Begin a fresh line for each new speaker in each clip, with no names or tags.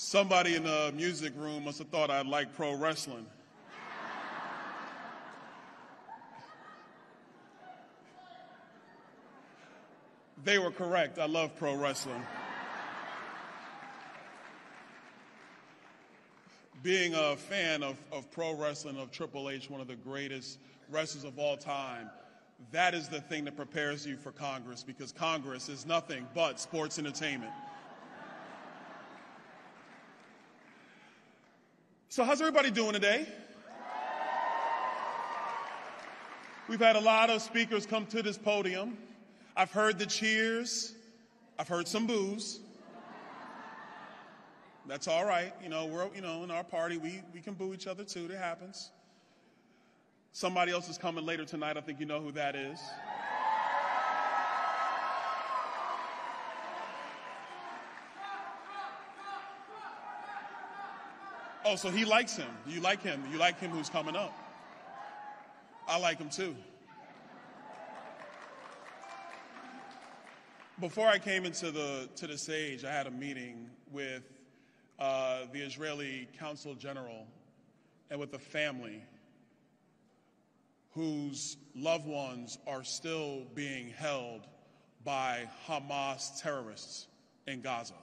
Somebody in the music room must have thought I'd like pro wrestling. They were correct. I love pro wrestling. Being a fan of pro wrestling, of Triple H, one of the greatest wrestlers of all time, that is the thing that prepares you for Congress, because Congress is nothing but sports entertainment. So how's everybody doing today? We've had a lot of speakers come to this podium. I've heard the cheers. I've heard some boos. That's all right. We're in our party, we can boo each other too. That happens. Somebody else is coming later tonight. I think you know who that is. Oh, so he likes him. Do you like him? You like him who's coming up? I like him too. Before I came into the stage, I had a meeting with the Israeli Consul General and with a family whose loved ones are still being held by Hamas terrorists in Gaza.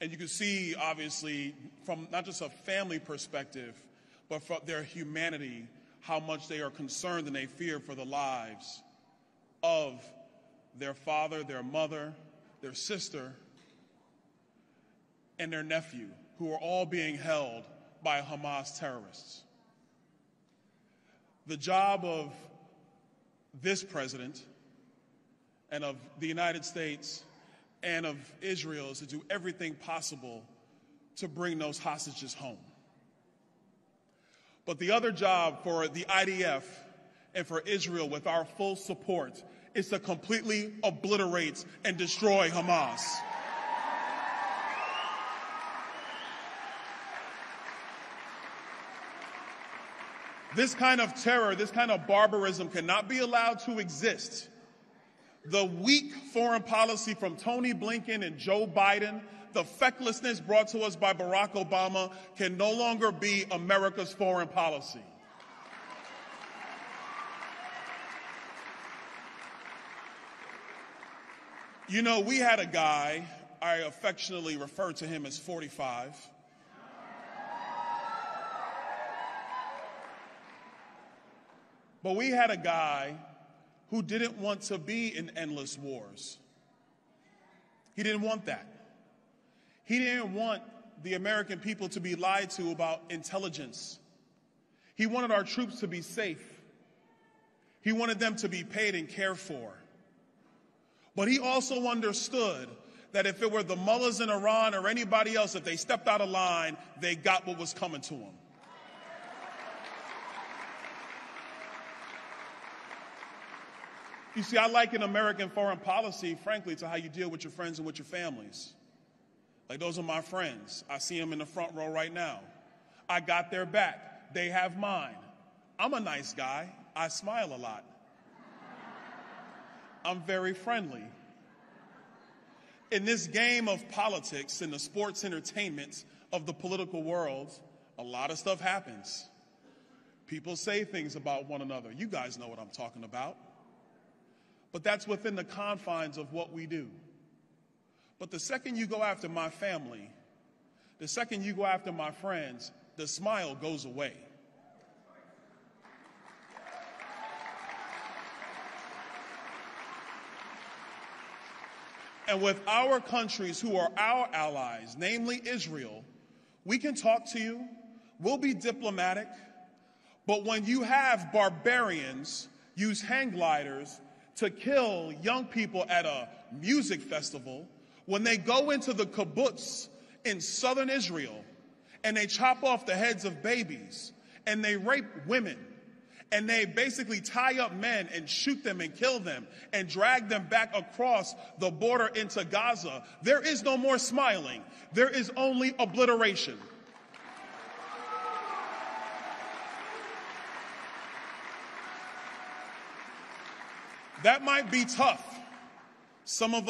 And you can see, obviously, from not just a family perspective, but from their humanity, how much they are concerned and they fear for the lives of their father, their mother, their sister, and their nephew, who are all being held by Hamas terrorists. The job of this president and of the United States and of Israel is to do everything possible to bring those hostages home. But the other job for the IDF and for Israel, with our full support, is to completely obliterate and destroy Hamas. This kind of terror, this kind of barbarism cannot be allowed to exist. The weak foreign policy from Tony Blinken and Joe Biden, the fecklessness brought to us by Barack Obama, can no longer be America's foreign policy. We had a guy, I affectionately refer to him as 45. But we had a guy who didn't want to be in endless wars. He didn't want that. He didn't want the American people to be lied to about intelligence. He wanted our troops to be safe. He wanted them to be paid and cared for. But he also understood that if it were the mullahs in Iran or anybody else, if they stepped out of line, they got what was coming to them. You see, I liken American foreign policy, frankly, to how you deal with your friends and with your families. Like, those are my friends. I see them in the front row right now. I got their back. They have mine. I'm a nice guy. I smile a lot. I'm very friendly. In this game of politics, in the sports entertainment of the political world, a lot of stuff happens. People say things about one another. You guys know what I'm talking about. But that's within the confines of what we do. But the second you go after my family, the second you go after my friends, the smile goes away. And with our countries who are our allies, namely Israel, we can talk to you, we'll be diplomatic, but when you have barbarians use hang gliders to kill young people at a music festival, when they go into the kibbutz in southern Israel and they chop off the heads of babies and they rape women and they basically tie up men and shoot them and kill them and drag them back across the border into Gaza, there is no more smiling. There is only obliteration. That might be tough. Some of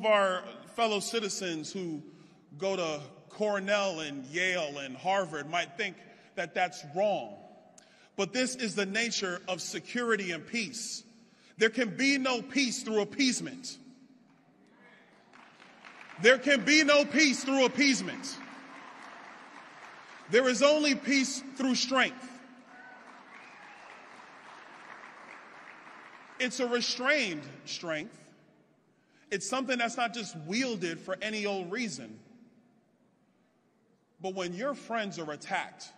our fellow citizens who go to Cornell and Yale and Harvard might think that that's wrong. But this is the nature of security and peace. There can be no peace through appeasement. There can be no peace through appeasement. There is only peace through strength. It's a restrained strength. It's something that's not just wielded for any old reason. But when your friends are attacked,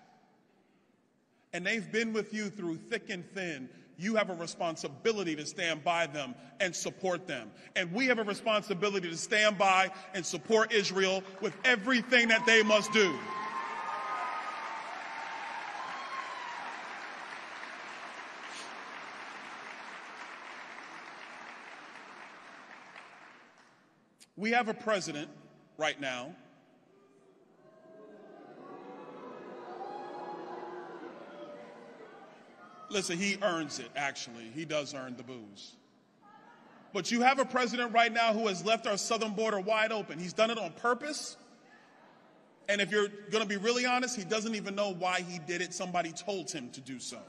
and they've been with you through thick and thin, you have a responsibility to stand by them and support them. And we have a responsibility to stand by and support Israel with everything that they must do. We have a president right now Listen, he earns it, actually. He does earn the booze. But you have a president right now who has left our southern border wide open. He's done it on purpose. And if you're going to be really honest, he doesn't even know why he did it. Somebody told him to do so.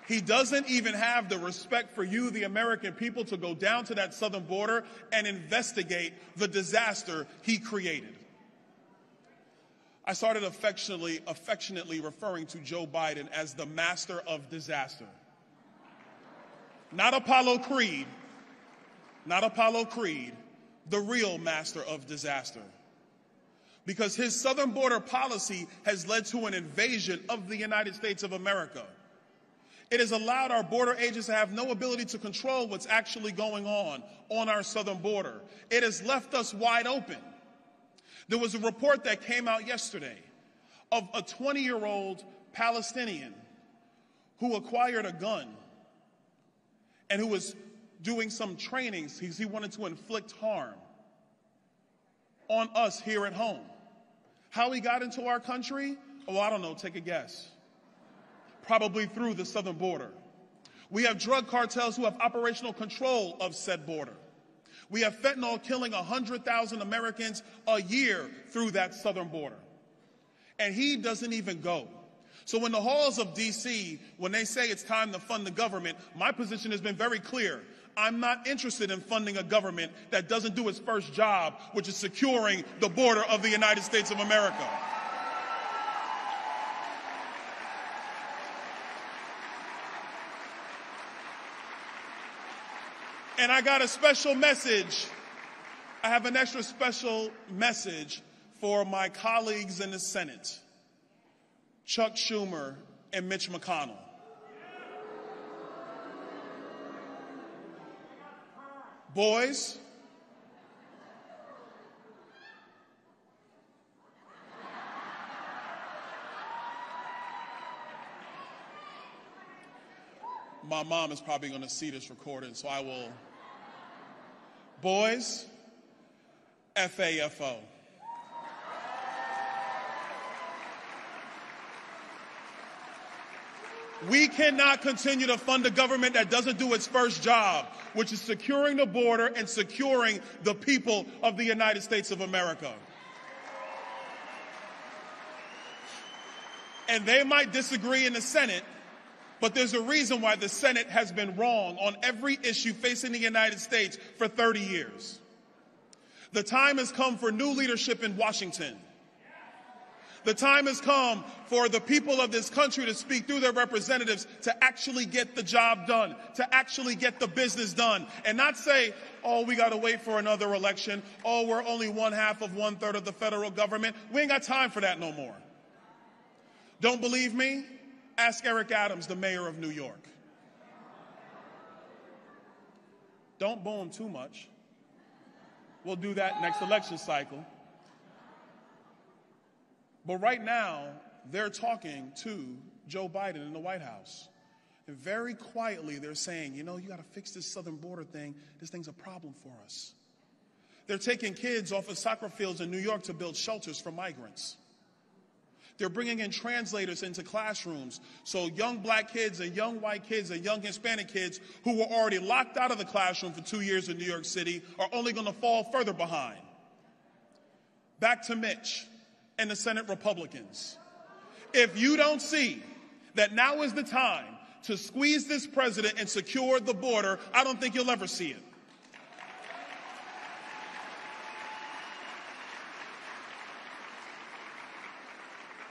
He doesn't even have the respect for you, the American people, to go down to that southern border and investigate the disaster he created. I started affectionately referring to Joe Biden as the master of disaster. Not Apollo Creed, the real master of disaster. Because his southern border policy has led to an invasion of the United States of America. It has allowed our border agents to have no ability to control what's actually going on our southern border. It has left us wide open. There was a report that came out yesterday of a 20-year-old Palestinian who acquired a gun and who was doing some trainings because he wanted to inflict harm on us here at home. How he got into our country? Oh, I don't know. Take a guess. Probably through the southern border. We have drug cartels who have operational control of said border. We have fentanyl killing 100,000 Americans a year through that southern border. And he doesn't even go. So in the halls of D.C., when they say it's time to fund the government, my position has been very clear. I'm not interested in funding a government that doesn't do its first job, which is securing the border of the United States of America. And I got a special message. I have an extra special message for my colleagues in the Senate, Chuck Schumer and Mitch McConnell. Boys, my mom is probably going to see this recording, so I will. Boys, FAFO. We cannot continue to fund a government that doesn't do its first job, which is securing the border and securing the people of the United States of America. And they might disagree in the Senate, but there's a reason why the Senate has been wrong on every issue facing the United States for 30 years. The time has come for new leadership in Washington. The time has come for the people of this country to speak through their representatives to actually get the job done, to actually get the business done, and not say, oh, we got to wait for another election. Oh, we're only 1/2 of 1/3 of the federal government. We ain't got time for that no more. Don't believe me? Ask Eric Adams, the mayor of New York. Don't boo him too much. We'll do that next election cycle. But right now, they're talking to Joe Biden in the White House. And very quietly, they're saying, you know, you got to fix this southern border thing. This thing's a problem for us. They're taking kids off of soccer fields in New York to build shelters for migrants. They're bringing in translators into classrooms so young black kids and young white kids and young Hispanic kids who were already locked out of the classroom for 2 years in New York City are only going to fall further behind. Back to Mitch and the Senate Republicans. If you don't see that now is the time to squeeze this president and secure the border, I don't think you'll ever see it.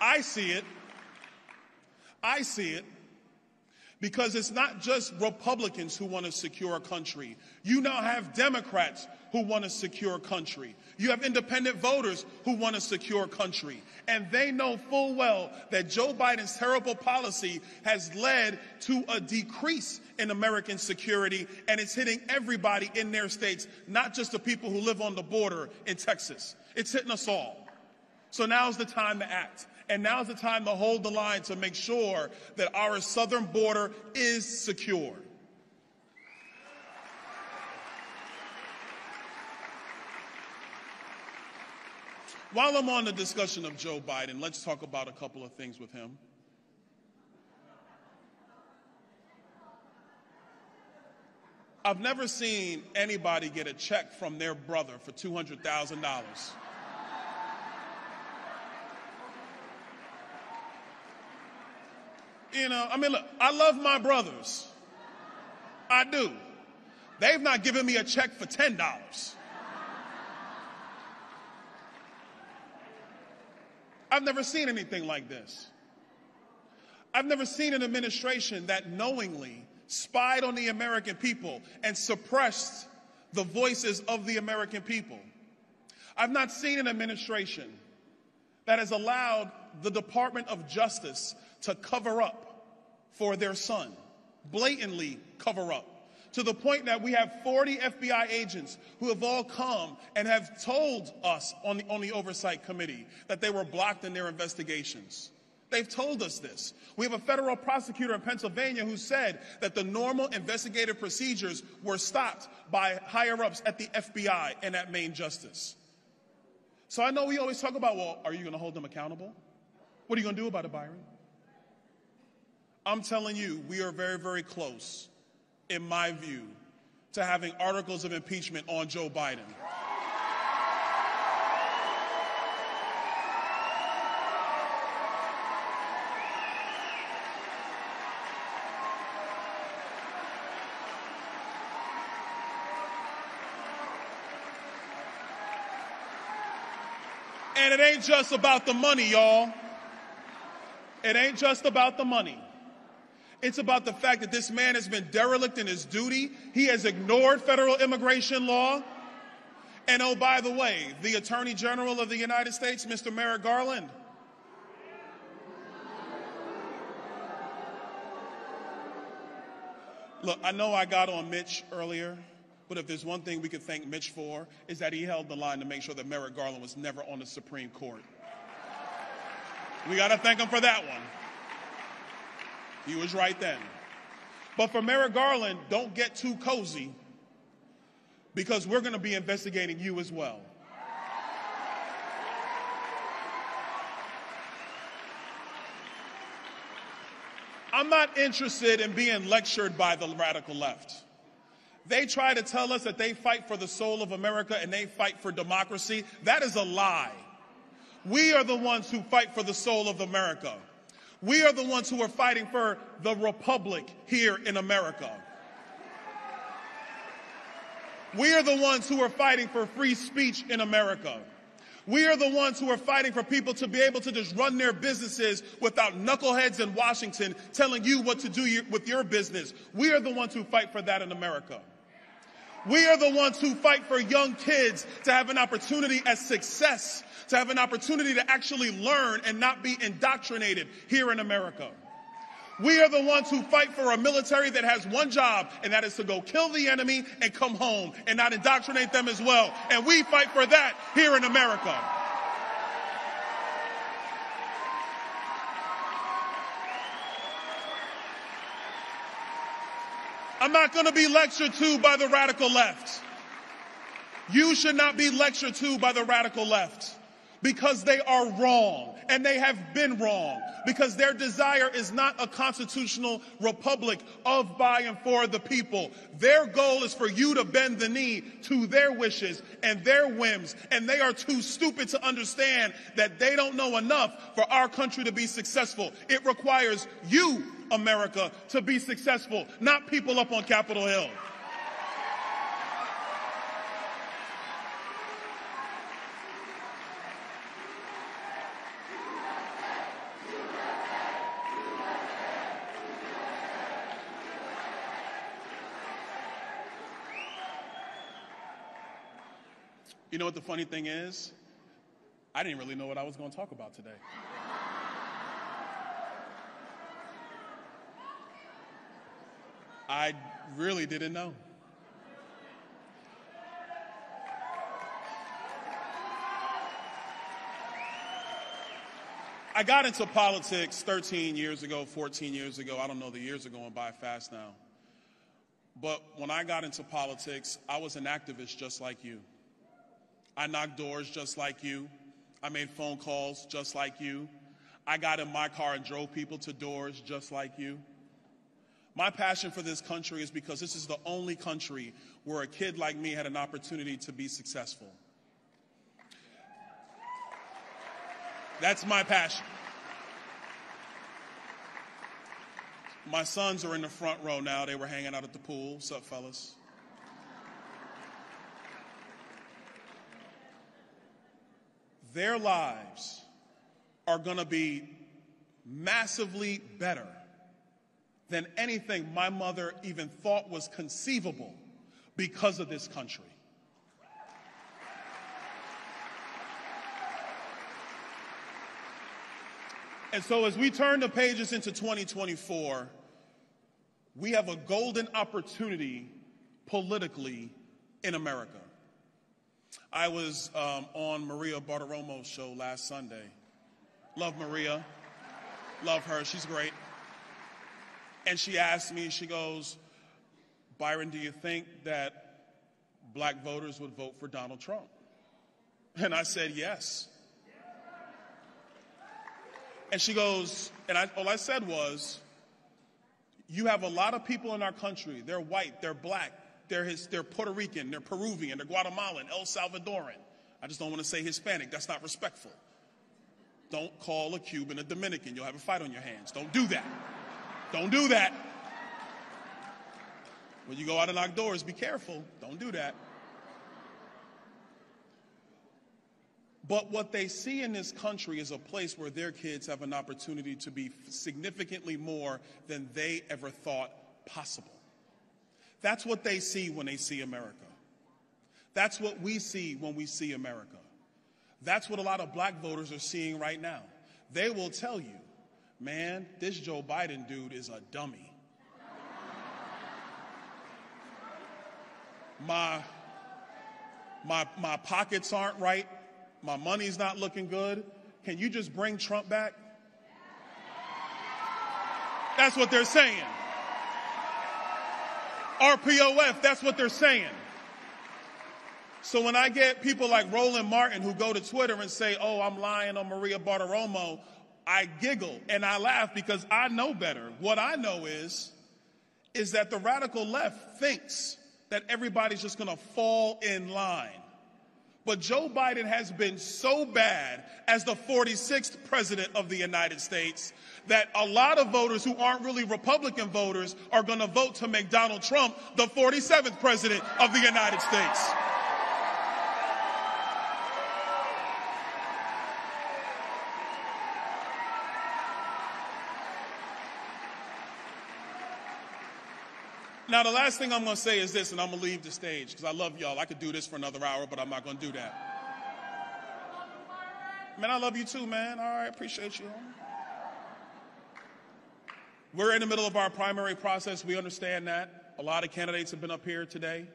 I see it. I see it because it's not just Republicans who want to secure a country. You now have Democrats who want to secure a country. You have independent voters who want to secure a country. And they know full well that Joe Biden's terrible policy has led to a decrease in American security, and it's hitting everybody in their states, not just the people who live on the border in Texas. It's hitting us all. So now's the time to act. And now's the time to hold the line to make sure that our southern border is secure. While I'm on the discussion of Joe Biden, let's talk about a couple of things with him. I've never seen anybody get a check from their brother for $200,000. You know, I mean, look, I love my brothers. I do. They've not given me a check for $10. I've never seen anything like this. I've never seen an administration that knowingly spied on the American people and suppressed the voices of the American people. I've not seen an administration that has allowed the Department of Justice to cover up for their son, blatantly cover up, to the point that we have 40 FBI agents who have all come and have told us on the Oversight Committee that they were blocked in their investigations. They've told us this. We have a federal prosecutor in Pennsylvania who said that the normal investigative procedures were stopped by higher-ups at the FBI and at Main Justice. So I know we always talk about, well, are you going to hold them accountable? What are you going to do about it, Byron? I'm telling you, we are very, very close, in my view, to having articles of impeachment on Joe Biden. And it ain't just about the money, y'all. It ain't just about the money. It's about the fact that this man has been derelict in his duty. He has ignored federal immigration law. And oh, by the way, the Attorney General of the United States, Mr. Merrick Garland, look, I know I got on Mitch earlier, but if there's one thing we could thank Mitch for, is that he held the line to make sure that Merrick Garland was never on the Supreme Court. We got to thank him for that one. He was right then. But for Merrick Garland, don't get too cozy, because we're going to be investigating you as well. I'm not interested in being lectured by the radical left. They try to tell us that they fight for the soul of America and they fight for democracy. That is a lie. We are the ones who fight for the soul of America. We are the ones who are fighting for the republic here in America. We are the ones who are fighting for free speech in America. We are the ones who are fighting for people to be able to just run their businesses without knuckleheads in Washington telling you what to do with your business. We are the ones who fight for that in America. We are the ones who fight for young kids to have an opportunity at success, to have an opportunity to actually learn and not be indoctrinated here in America. We are the ones who fight for a military that has one job, and that is to go kill the enemy and come home and not indoctrinate them as well. And we fight for that here in America. I'm not going to be lectured to by the radical left. You should not be lectured to by the radical left. because they are wrong, and they have been wrong, because their desire is not a constitutional republic of, by, and for the people. Their goal is for you to bend the knee to their wishes and their whims, and they are too stupid to understand that they don't know enough for our country to be successful. It requires you, America, to be successful, not people up on Capitol Hill. You know what the funny thing is? I didn't really know what I was going to talk about today. I really didn't know. I got into politics 13 years ago, 14 years ago. I don't know, the years are going by fast now. But when I got into politics, I was an activist just like you. I knocked doors just like you. I made phone calls just like you. I got in my car and drove people to doors just like you. My passion for this country is because this is the only country where a kid like me had an opportunity to be successful. That's my passion. My sons are in the front row now. They were hanging out at the pool. What's up, fellas? Their lives are going to be massively better than anything my mother even thought was conceivable because of this country. And so as we turn the pages into 2024, we have a golden opportunity politically in America. I was on Maria Bartiromo's show last Sunday. Love Maria. Love her. She's great. And she asked me, she goes, Byron, do you think that black voters would vote for Donald Trump? And I said, yes. And she goes, and all I said was, you have a lot of people in our country. They're white, they're black, they're Puerto Rican, they're Peruvian, they're Guatemalan, El Salvadoran. I just don't want to say Hispanic. That's not respectful. Don't call a Cuban a Dominican. You'll have a fight on your hands. Don't do that. Don't do that. When you go out and knock doors, be careful. Don't do that. But what they see in this country is a place where their kids have an opportunity to be significantly more than they ever thought possible. That's what they see when they see America. That's what we see when we see America. That's what a lot of black voters are seeing right now. They will tell you, man, this Joe Biden dude is a dummy. My pockets aren't right. My money's not looking good. Can you just bring Trump back? That's what they're saying. RPOF, that's what they're saying. So when I get people like Roland Martin who go to Twitter and say, oh, I'm lying on Maria Bartiromo, I giggle and I laugh because I know better. What I know is that the radical left thinks that everybody's just going to fall in line. But Joe Biden has been so bad as the 46th president of the United States that a lot of voters who aren't really Republican voters are going to vote to make Donald Trump the 47th president of the United States. Now, the last thing I'm going to say is this, and I'm going to leave the stage because I love y'all. I could do this for another hour, but I'm not going to do that. Man, I love you too, man. All right, appreciate you. We're in the middle of our primary process. We understand that. A lot of candidates have been up here today.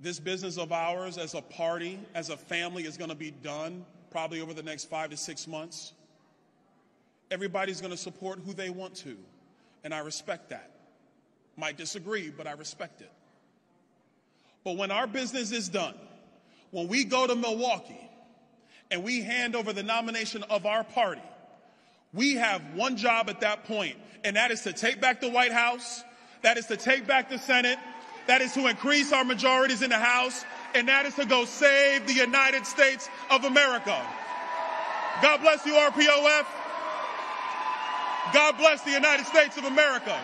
This business of ours as a party, as a family, is going to be done probably over the next 5 to 6 months. Everybody's going to support who they want to, and I respect that. Might disagree, but I respect it. But when our business is done, when we go to Milwaukee and we hand over the nomination of our party, we have one job at that point, and that is to take back the White House, that is to take back the Senate, that is to increase our majorities in the House, and that is to go save the United States of America. God bless you, RPOF. God bless the United States of America.